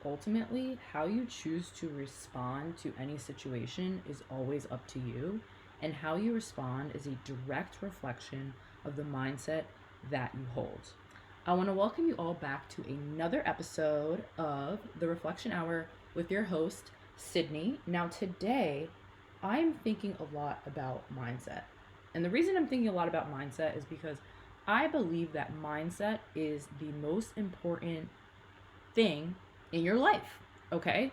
ultimately how you choose to respond to any situation is always up to you, and how you respond is a direct reflection of the mindset that you hold. I want to welcome you all back to another episode of the Reflection Hour with your host, Sydney. Now, today, I'm thinking a lot about mindset. And the reason I'm thinking a lot about mindset is because I believe that mindset is the most important thing in your life. Okay?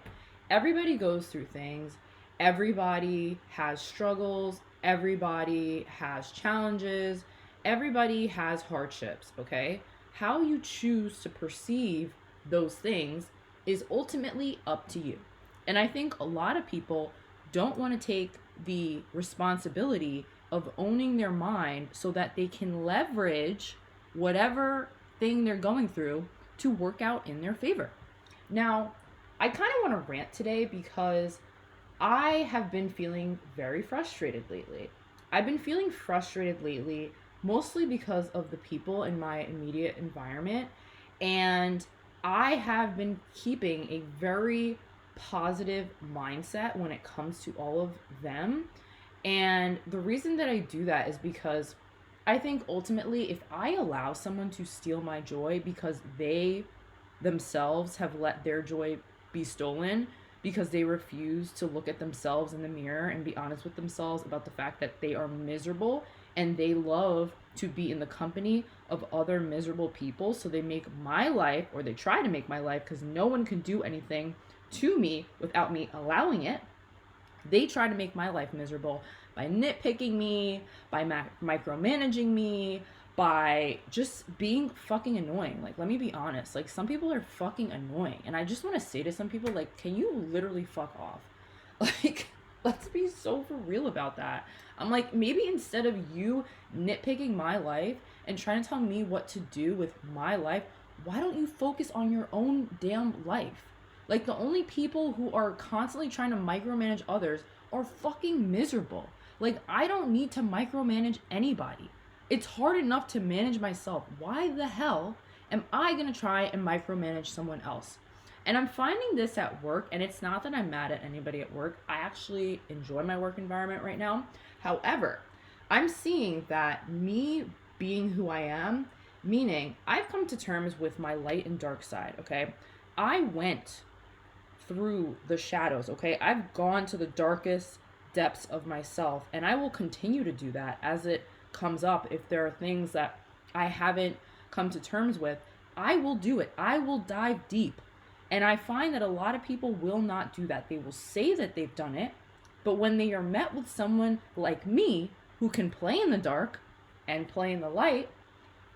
Everybody goes through things, everybody has struggles, everybody has challenges, everybody has hardships. Okay? How you choose to perceive those things is ultimately up to you. And I think a lot of people don't want to take the responsibility of owning their mind so that they can leverage whatever thing they're going through to work out in their favor. Now, I kind of want to rant today because I have been feeling very frustrated lately. I've been feeling frustrated lately mostly because of the people in my immediate environment, and I have been keeping a very positive mindset when it comes to all of them. And the reason that I do that is because I think ultimately, if I allow someone to steal my joy because they themselves have let their joy be stolen, because they refuse to look at themselves in the mirror and be honest with themselves about the fact that they are miserable and they love to be in the company of other miserable people. So they make my life, or they try to make my life, because no one can do anything to me without me allowing it. They try to make my life miserable by nitpicking me, by micromanaging me, by just being fucking annoying. Like, let me be honest. Like, some people are fucking annoying. And I just want to say to some people, like, can you literally fuck off? Like, let's be so for real about that. I'm like, maybe instead of you nitpicking my life and trying to tell me what to do with my life, why don't you focus on your own damn life? Like, the only people who are constantly trying to micromanage others are fucking miserable. Like, I don't need to micromanage anybody. It's hard enough to manage myself. Why the hell am I gonna try and micromanage someone else? And I'm finding this at work, and it's not that I'm mad at anybody at work. I actually enjoy my work environment right now. However, I'm seeing that me being who I am, meaning I've come to terms with my light and dark side, okay? I went through the shadows, okay? I've gone to the darkest depths of myself, and I will continue to do that as it comes up. If there are things that I haven't come to terms with, I will do it. I will dive deep. And I find that a lot of people will not do that. They will say that they've done it, but when they are met with someone like me who can play in the dark and play in the light,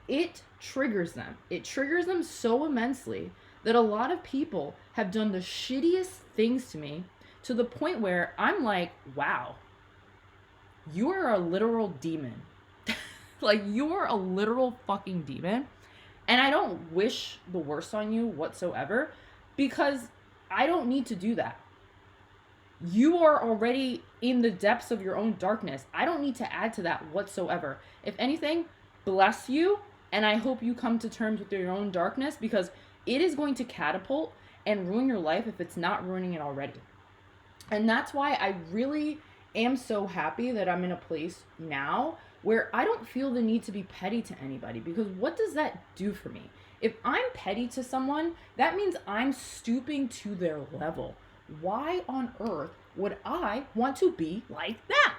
it triggers them. It triggers them so immensely that a lot of people have done the shittiest things to me, to the point where I'm like, wow, you are a literal demon. Like, you're a literal fucking demon. And I don't wish the worst on you whatsoever, because I don't need to do that. You are already in the depths of your own darkness. I don't need to add to that whatsoever. If anything, bless you, and I hope you come to terms with your own darkness, because it is going to catapult and ruin your life if it's not ruining it already. And that's why I really am so happy that I'm in a place now where I don't feel the need to be petty to anybody, because what does that do for me? If I'm petty to someone, that means I'm stooping to their level. Why on earth would I want to be like that?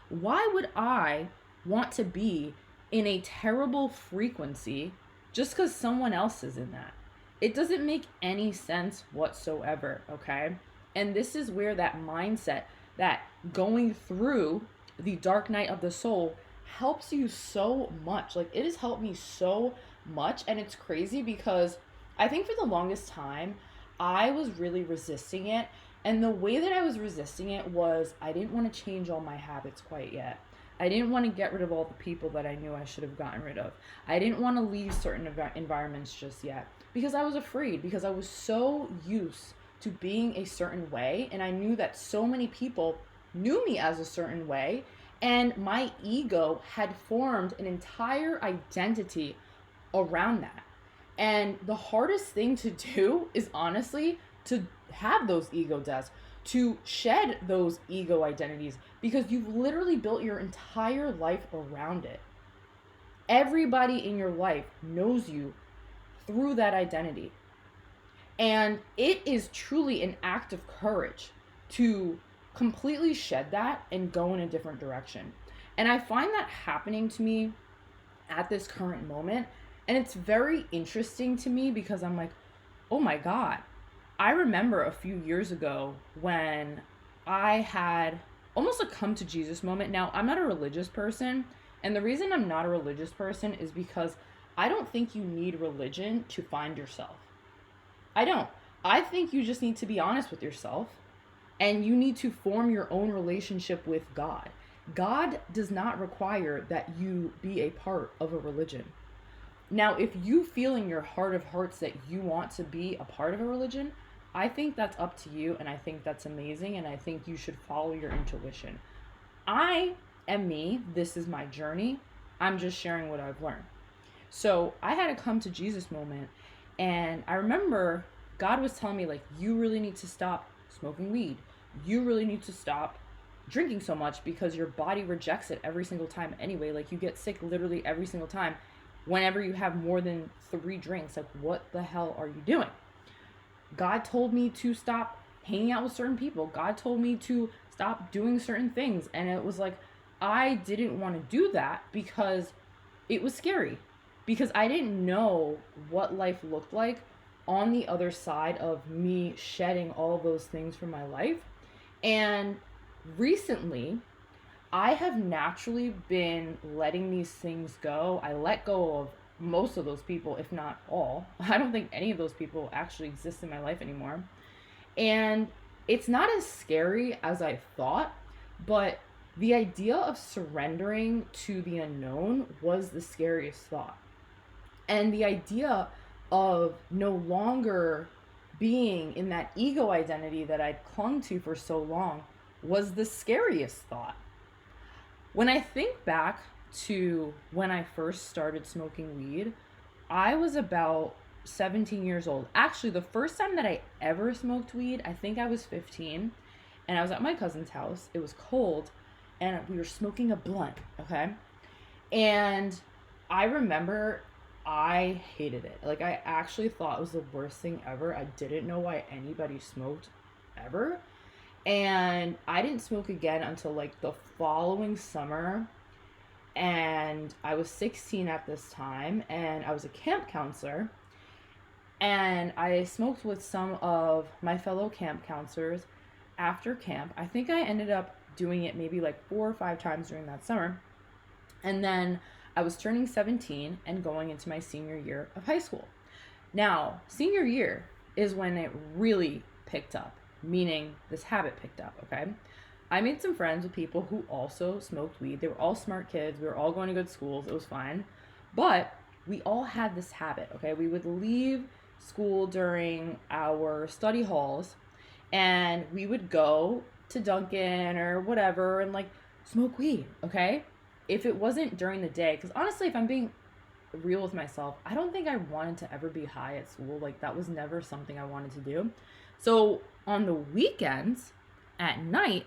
Why would I want to be in a terrible frequency just because someone else is in that? It doesn't make any sense whatsoever, okay? And this is where that mindset, that going through the dark night of the soul, helps you so much. Like, it has helped me so much. And it's crazy because I think for the longest time, I was really resisting it. And the way that I was resisting it was I didn't want to change all my habits quite yet. I didn't want to get rid of all the people that I knew I should have gotten rid of. I didn't want to leave certain environments just yet because I was afraid, because I was so used to being a certain way, and I knew that so many people knew me as a certain way, and my ego had formed an entire identity around that. And the hardest thing to do is honestly to have those ego deaths, to shed those ego identities, because you've literally built your entire life around it. Everybody in your life knows you through that identity. And it is truly an act of courage to completely shed that and go in a different direction. And I find that happening to me at this current moment. And it's very interesting to me because I'm like, oh my God. I remember a few years ago when I had almost a come to Jesus moment. Now, I'm not a religious person. And the reason I'm not a religious person is because I don't think you need religion to find yourself. I don't. I think you just need to be honest with yourself and you need to form your own relationship with God. God does not require that you be a part of a religion. Now, if you feel in your heart of hearts that you want to be a part of a religion, I think that's up to you and I think that's amazing and I think you should follow your intuition. I am me. This is my journey. I'm just sharing what I've learned. So I had a come to Jesus moment. And I remember God was telling me, like, you really need to stop smoking weed. You really need to stop drinking so much because your body rejects it every single time anyway. Like, you get sick literally every single time whenever you have more than 3 drinks. Like, what the hell are you doing? God told me to stop hanging out with certain people. God told me to stop doing certain things. And it was like, I didn't want to do that because it was scary. Because I didn't know what life looked like on the other side of me shedding all of those things from my life. And recently, I have naturally been letting these things go. I let go of most of those people, if not all. I don't think any of those people actually exist in my life anymore. And it's not as scary as I thought, but the idea of surrendering to the unknown was the scariest thought. And the idea of no longer being in that ego identity that I'd clung to for so long was the scariest thought. When I think back to when I first started smoking weed, I was about 17 years old. Actually, the first time that I ever smoked weed, I think I was 15, and I was at my cousin's house. It was cold, and we were smoking a blunt, okay? And I remember I hated it. Like, I actually thought it was the worst thing ever. I didn't know why anybody smoked ever. And I didn't smoke again until like the following summer. And I was 16 at this time, and I was a camp counselor. And I smoked with some of my fellow camp counselors after camp. I think I ended up doing it maybe like 4 or 5 times during that summer. And then I was turning 17 and going into my senior year of high school. Now, senior year is when it really picked up, meaning this habit picked up, okay? I made some friends with people who also smoked weed. They were all smart kids. We were all going to good schools. It was fine. But we all had this habit, okay? We would leave school during our study halls and we would go to Dunkin' or whatever and like smoke weed, okay? If it wasn't during the day, because honestly, if I'm being real with myself, I don't think I wanted to ever be high at school. Like, that was never something I wanted to do. So on the weekends at night,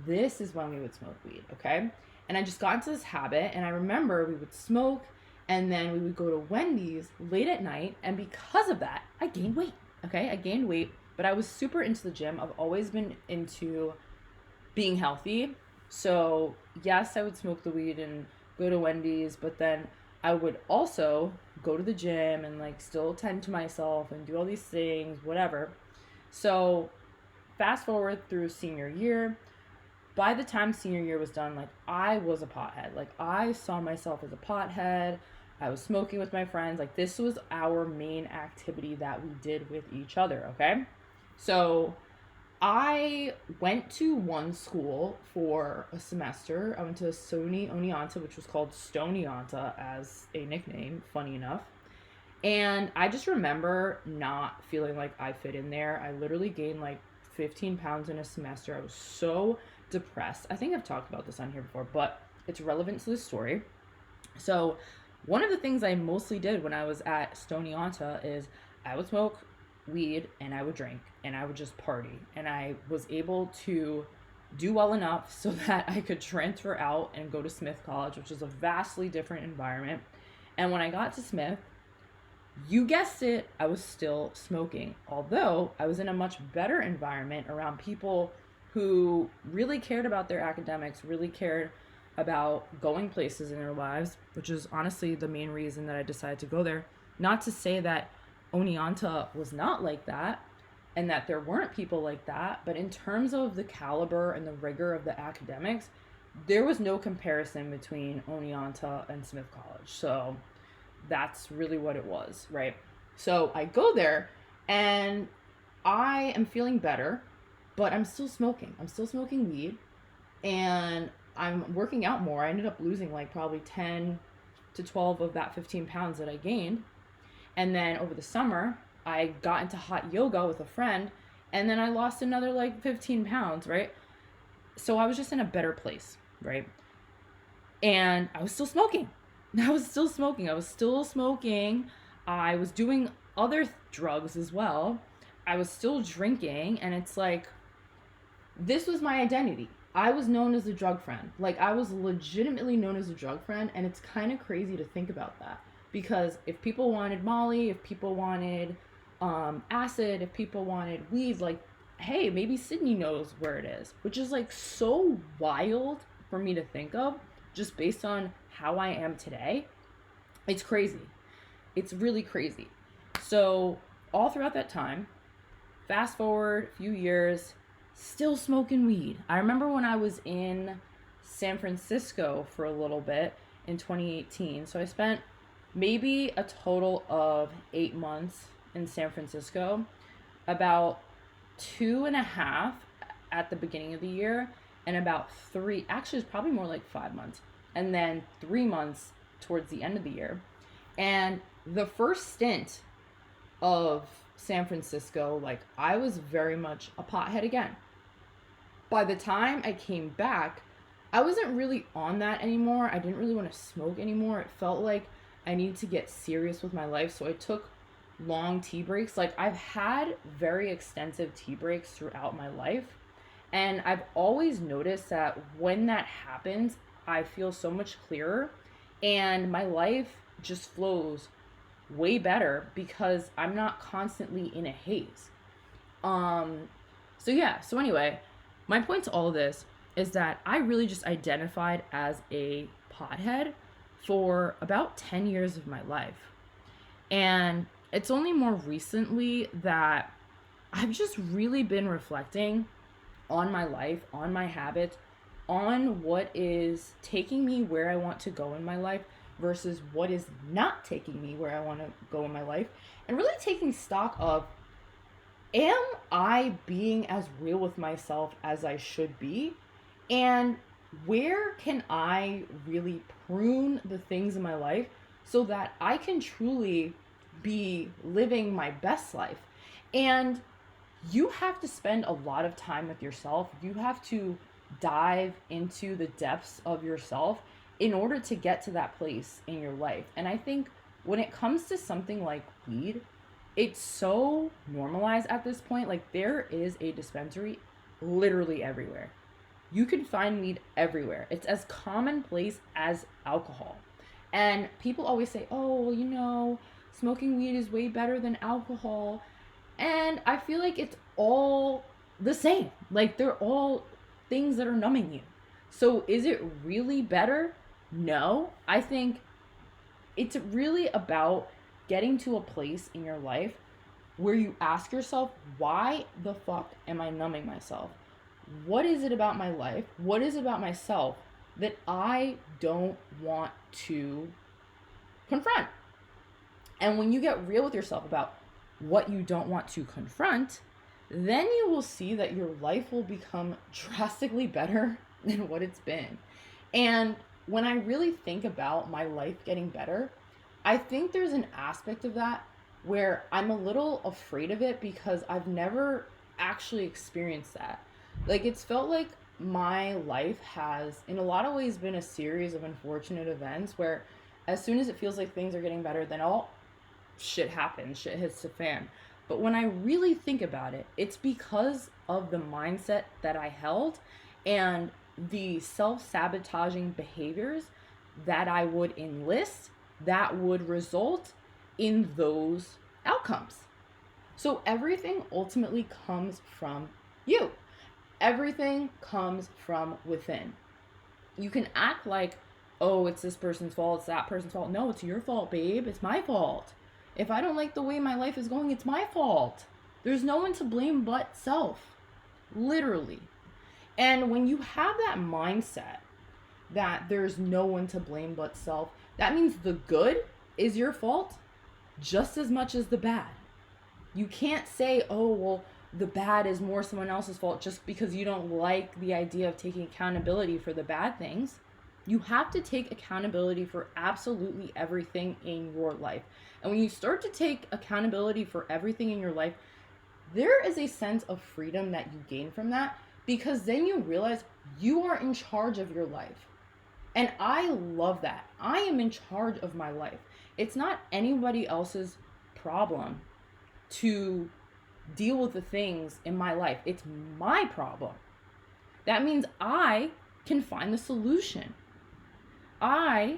this is when we would smoke weed, okay? And I just got into this habit, and I remember we would smoke, and then we would go to Wendy's late at night, and because of that, I gained weight, okay? I gained weight, but I was super into the gym. I've always been into being healthy. So yes, I would smoke the weed and go to Wendy's, but then I would also go to the gym and like still tend to myself and do all these things, whatever. So fast forward through senior year. By the time senior year was done, like, I was a pothead. Like, I saw myself as a pothead. I was smoking with my friends. Like, this was our main activity that we did with each other, okay? So I went to one school for a semester. I went to SUNY Oneonta, which was called Stonianta as a nickname, funny enough. And I just remember not feeling like I fit in there. I literally gained like 15 pounds in a semester. I was so depressed. I think I've talked about this on here before, but it's relevant to the story. So One of the things I mostly did when I was at Oneonta is I would smoke weed and I would drink and I would just party. And I was able to do well enough so that I could transfer out and go to Smith College, which is a vastly different environment. And when I got to Smith, you guessed it, I was still smoking. Although I was in a much better environment around people who really cared about their academics, really cared about going places in their lives, which is honestly the main reason that I decided to go there. Not to say that Oneonta was not like that and that there weren't people like that, but in terms of the caliber and the rigor of the academics, there was no comparison between Oneonta and Smith College. So that's really what it was, right? So I go there and I am feeling better, but I'm still smoking. I'm still smoking weed and I'm working out more. I ended up losing like probably 10 to 12 of that 15 pounds that I gained. And then over the summer, I got into hot yoga with a friend and then I lost another like 15 pounds, right? So I was just in a better place, right? And I was still smoking. I was still smoking. I was still smoking. I was doing other drugs as well. I was still drinking. And it's like, this was my identity. I was known as a drug friend. Like, I was legitimately known as a drug friend. And it's kind of crazy to think about that. Because if people wanted Molly, if people wanted acid, if people wanted weed, like, hey, maybe Sydney knows where it is. Which is like so wild for me to think of just based on how I am today. It's crazy. It's really crazy. So all throughout that time, fast forward a few years, still smoking weed. I remember when I was in San Francisco for a little bit in 2018. So I spent maybe a total of 8 months in San Francisco, about 2.5 at the beginning of the year, and about 3, actually it's probably more like 5 months, and then 3 months towards the end of the year. And the first stint of San Francisco, like, I was very much a pothead again. By the time I came back, I wasn't really on that anymore. I didn't really want to smoke anymore. It felt like I needed to get serious with my life, so I took long tea breaks. Like, I've had very extensive tea breaks throughout my life, and I've always noticed that when that happens, I feel so much clearer and my life just flows way better because I'm not constantly in a haze. Um so anyway, my point to all of this is that I really just identified as a pothead for about 10 years of my life. And it's only more recently that I've just really been reflecting on my life, on my habits, on what is taking me where I want to go in my life versus what is not taking me where I want to go in my life, and really taking stock of, am I being as real with myself as I should be? And where can I really prune the things in my life so that I can truly be living my best life? And you have to spend a lot of time with yourself. You have to dive into the depths of yourself in order to get to that place in your life. And I think when it comes to something like weed, it's so normalized at this point. Like, there is a dispensary literally everywhere. You can find weed everywhere. It's as commonplace as alcohol. And people always say, oh, well, smoking weed is way better than alcohol. And I feel like it's all the same. Like, they're all things that are numbing you. So is it really better? No. I think it's really about getting to a place in your life where you ask yourself, why the fuck am I numbing myself? What is it about my life? What is it about myself that I don't want to confront? And when you get real with yourself about what you don't want to confront, then you will see that your life will become drastically better than what it's been. And when I really think about my life getting better, I think there's an aspect of that where I'm a little afraid of it because I've never actually experienced that. Like, it's felt like my life has, in a lot of ways, been a series of unfortunate events where As soon as it feels like things are getting better, then all shit happens, shit hits the fan. But when I really think about it, it's because of the mindset that I held and the self-sabotaging behaviors that I would enlist that would result in those outcomes. So everything ultimately comes from you. Everything comes from within. You can act like, oh, it's this person's fault, it's that person's fault. No, it's your fault, babe. It's my fault. If I don't like the way my life is going, it's my fault. There's no one to blame but self. Literally. And when you have that mindset that there's no one to blame but self, that means the good is your fault just as much as the bad. You can't say, oh, well, the bad is more someone else's fault just because you don't like the idea of taking accountability for the bad things. You have to take accountability for absolutely everything in your life. And when you start to take accountability for everything in your life, there is a sense of freedom that you gain from that, because then you realize you are in charge of your life. And I love that. I am in charge of my life. It's not anybody else's problem to deal with the things in my life. It's my problem. That means I can find the solution. I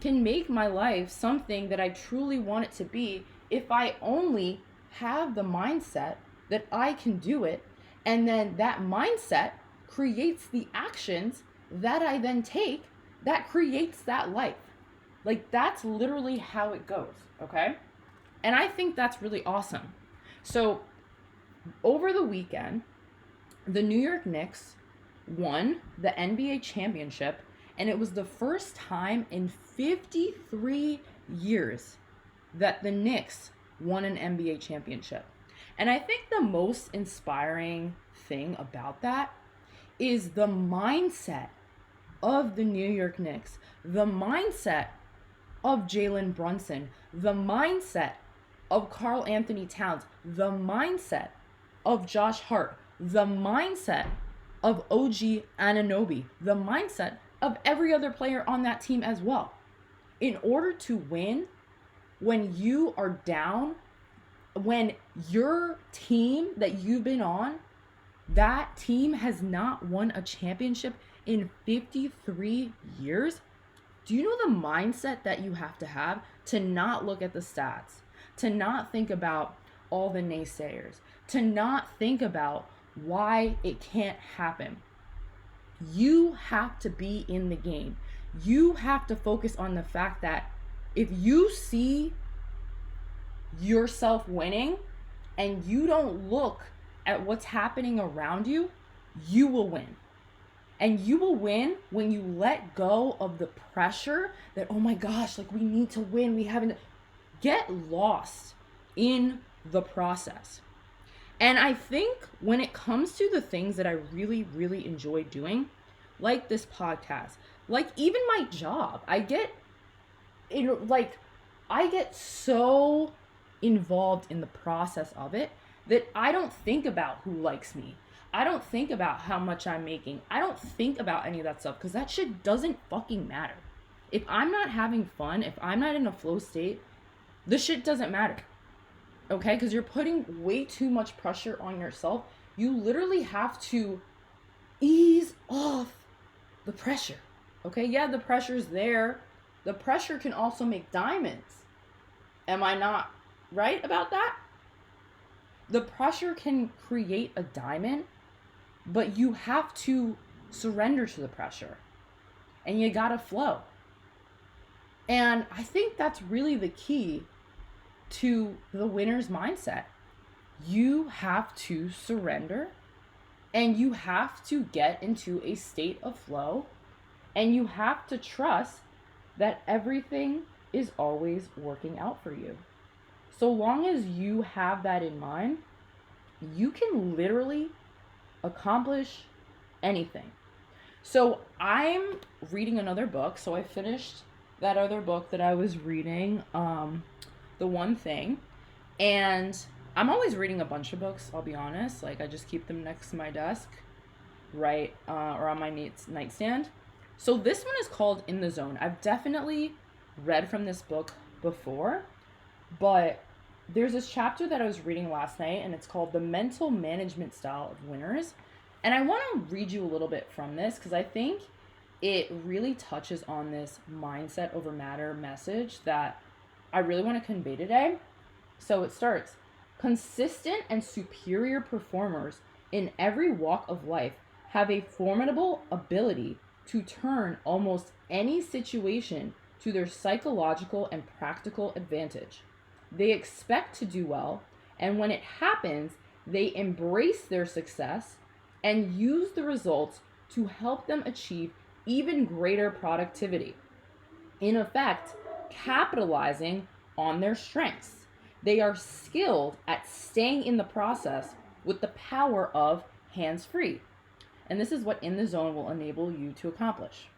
can make my life something that I truly want it to be if I only have the mindset that I can do it. And then that mindset creates the actions that I then take that creates that life. Like, that's literally how it goes, okay? And I think that's really awesome. So over the weekend, the New York Knicks won the NBA championship, and it was the first time in 53 years that the Knicks won an NBA championship. And I think the most inspiring thing about that is the mindset of the New York Knicks, the mindset of Jalen Brunson, the mindset of Karl Anthony Towns, the mindset of Josh Hart, the mindset of OG Anunoby, the mindset of every other player on that team as well. In order to win, when you are down, when your team that you've been on, that team has not won a championship in 53 years, do you know the mindset that you have to not look at the stats, to not think about all the naysayers, to not think about why it can't happen? You have to be in the game. You have to focus on the fact that if you see yourself winning and you don't look at what's happening around you, you will win. And you will win when you let go of the pressure that, oh my gosh, like, we need to win. We haven't. Get lost in the process. And I think when it comes to the things that I really, really enjoy doing, like this podcast, like even my job, I get so involved in the process of it that I don't think about who likes me. I don't think about how much I'm making. I don't think about any of that stuff because that shit doesn't fucking matter. If I'm not having fun, if I'm not in a flow state, the shit doesn't matter. Okay? Because you're putting way too much pressure on yourself. You literally have to ease off the pressure. Okay? Yeah, the pressure's there. The pressure can also make diamonds. Am I not right about that? The pressure can create a diamond, but you have to surrender to the pressure. And you gotta flow. And I think that's really the key to the winner's mindset. You have to surrender, and you have to get into a state of flow, and you have to trust that everything is always working out for you. So long as you have that in mind, you can literally accomplish anything. So I'm reading another book. So I finished that other book that I was reading, The One Thing. And I'm always reading a bunch of books, I'll be honest. Like, I just keep them next to my desk, right, or on my nightstand. So this one is called In the Zone. I've definitely read from this book before, but there's this chapter that I was reading last night, and it's called The Mental Management Style of Winners. And I want to read you a little bit from this because I think it really touches on this mindset over matter message that I really want to convey today. So it starts: consistent and superior performers in every walk of life have a formidable ability to turn almost any situation to their psychological and practical advantage. They expect to do well, and when it happens, they embrace their success and use the results to help them achieve even greater productivity. In effect, capitalizing on their strengths. They are skilled at staying in the process with the power of hands free. And this is what In the Zone will enable you to accomplish.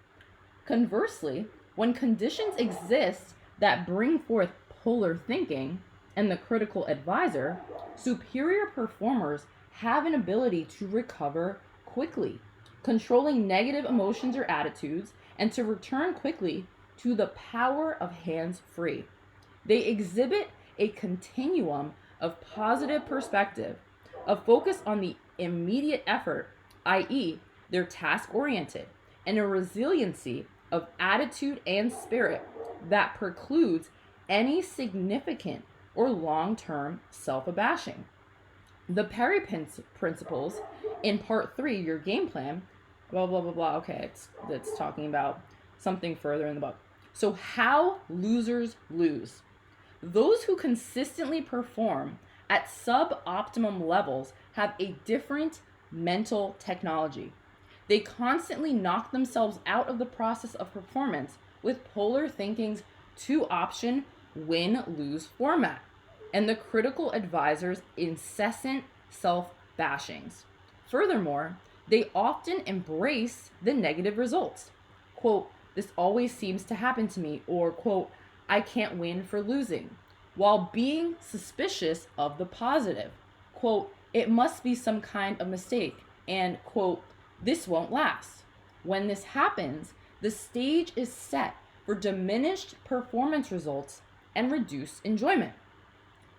Conversely, when conditions exist that bring forth polar thinking and the critical advisor, superior performers have an ability to recover quickly, controlling negative emotions or attitudes, and to return quickly to the power of hands free. They exhibit a continuum of positive perspective, a focus on the immediate effort, i.e., they're task oriented, and a resiliency of attitude and spirit that precludes any significant or long term self abashing. The Perry principles in part 3, your game plan, blah, blah, blah, blah. Okay, it's talking about something further in the book. So, how losers lose. Those who consistently perform at suboptimum levels have a different mental technology. They constantly knock themselves out of the process of performance with polar thinking's two option win lose format and the critical advisor's incessant self bashings. Furthermore, they often embrace the negative results. Quote, this always seems to happen to me, or quote, I can't win for losing, while being suspicious of the positive. Quote, it must be some kind of mistake, and quote, this won't last. When this happens, the stage is set for diminished performance results and reduced enjoyment.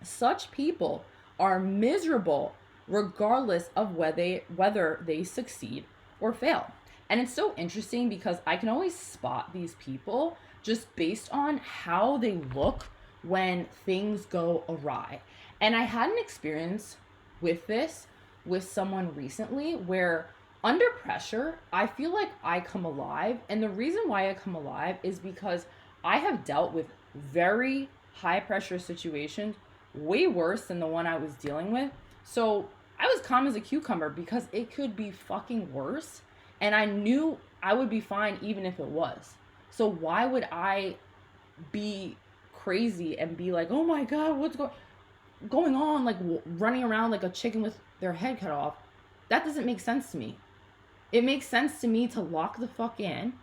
Such people are miserable regardless of whether they succeed or fail. And it's so interesting because I can always spot these people just based on how they look when things go awry. And I had an experience with this with someone recently where under pressure, I feel like I come alive. And the reason why I come alive is because I have dealt with very high pressure situations, way worse than the one I was dealing with. So I was calm as a cucumber because it could be fucking worse. And I knew I would be fine even if it was. So why would I be crazy and be like, oh my God, what's going on? Like running around like a chicken with their head cut off. That doesn't make sense to me. It makes sense to me to lock the fuck in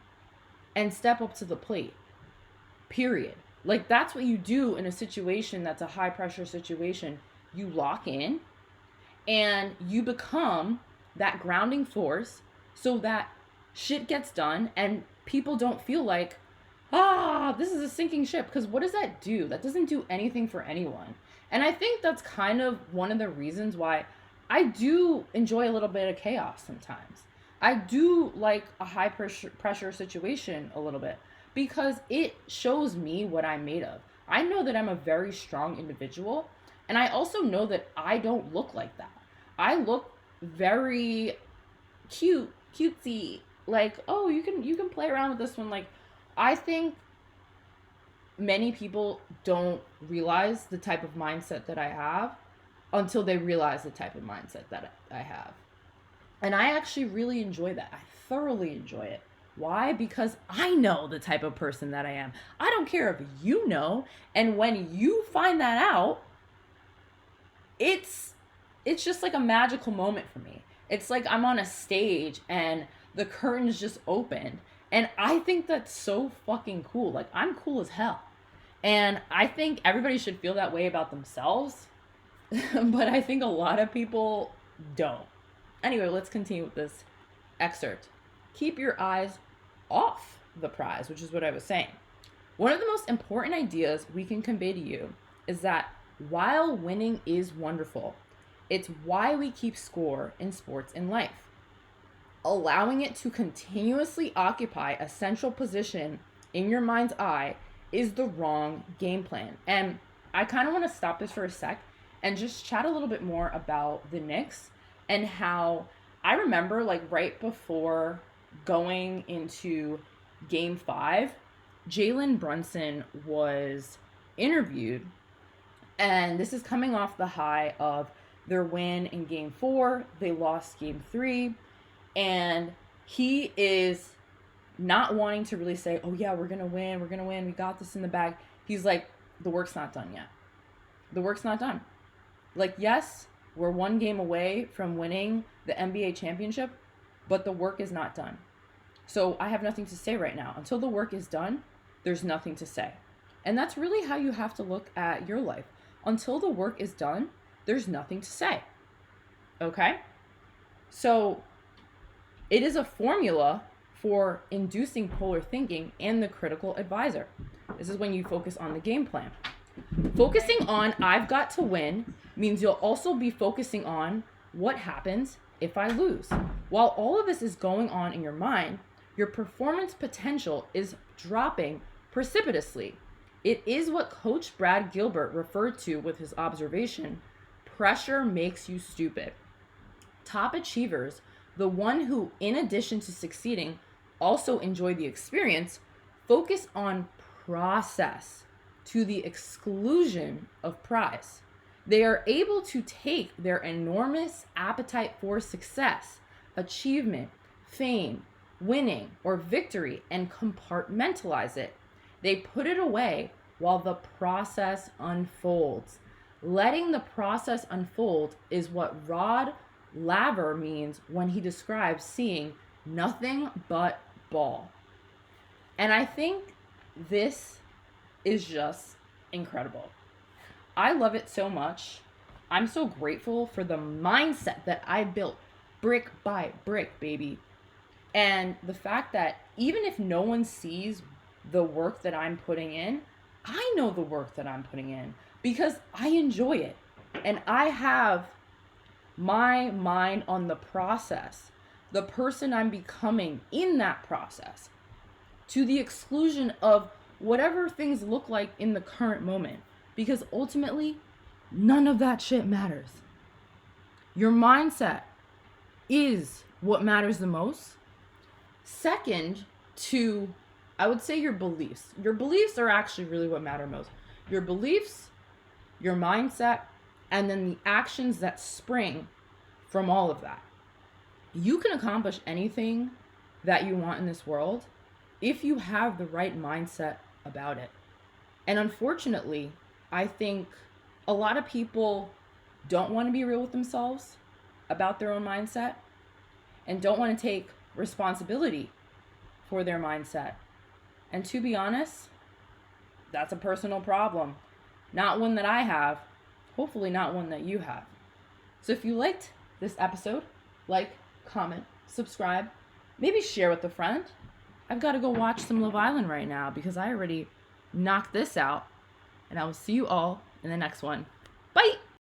and step up to the plate. Period. Like that's what you do in a situation that's a high pressure situation. You lock in and you become that grounding force so that shit gets done and people don't feel like, this is a sinking ship. Because what does that do? That doesn't do anything for anyone. And I think that's kind of one of the reasons why I do enjoy a little bit of chaos sometimes. I do like a high pressure situation a little bit because it shows me what I'm made of. I know that I'm a very strong individual, and I also know that I don't look like that. I look very cutesy, like, oh, you can play around with this one. Like, I think many people don't realize the type of mindset that I have until they realize the type of mindset that I have. And I actually really enjoy that. I thoroughly enjoy it. Why? Because I know the type of person that I am. I don't care if you know. And when you find that out, it's just like a magical moment for me. It's like I'm on a stage and the curtains just opened. And I think that's so fucking cool. Like, I'm cool as hell. And I think everybody should feel that way about themselves. But I think a lot of people don't. Anyway, let's continue with this excerpt. Keep your eyes off the prize, which is what I was saying. One of the most important ideas we can convey to you is that while winning is wonderful, it's why we keep score in sports in life. Allowing it to continuously occupy a central position in your mind's eye is the wrong game plan. And I kind of want to stop this for a sec and just chat a little bit more about the Knicks and how I remember, like, right before going into game 5, Jalen Brunson was interviewed, and this is coming off the high of their win in game 4. They lost game 3, and he is not wanting to really say, oh yeah, we're gonna win, we got this in the bag. He's like, the work's not done yet. The work's not done. Like, yes, we're one game away from winning the NBA championship, but the work is not done. So I have nothing to say right now. Until the work is done, there's nothing to say. And that's really how you have to look at your life. Until the work is done, there's nothing to say. Okay? So it is a formula for inducing polar thinking and the critical advisor. This is when you focus on the game plan. Focusing on I've got to win means you'll also be focusing on what happens if I lose. While all of this is going on in your mind, your performance potential is dropping precipitously. It is what Coach Brad Gilbert referred to with his observation, pressure makes you stupid. Top achievers, the one who, in addition to succeeding, also enjoy the experience, focus on process to the exclusion of prize. They are able to take their enormous appetite for success, achievement, fame, winning, or victory and compartmentalize it. They put it away while the process unfolds. Letting the process unfold is what Rod Laver means when he describes seeing nothing but ball. And I think this is just incredible. I love it so much. I'm so grateful for the mindset that I built brick by brick, baby. And the fact that even if no one sees the work that I'm putting in, I know the work that I'm putting in because I enjoy it. And I have my mind on the process, the person I'm becoming in that process, to the exclusion of whatever things look like in the current moment. Because ultimately, none of that shit matters. Your mindset is what matters the most. Second to, I would say, your beliefs. Your beliefs are actually really what matter most. Your beliefs, your mindset, and then the actions that spring from all of that. You can accomplish anything that you want in this world if you have the right mindset about it. And unfortunately, I think a lot of people don't want to be real with themselves about their own mindset and don't want to take responsibility for their mindset. And to be honest, that's a personal problem. Not one that I have, hopefully not one that you have. So if you liked this episode, like, comment, subscribe, maybe share with a friend. I've got to go watch some Love Island right now because I already knocked this out. And I will see you all in the next one.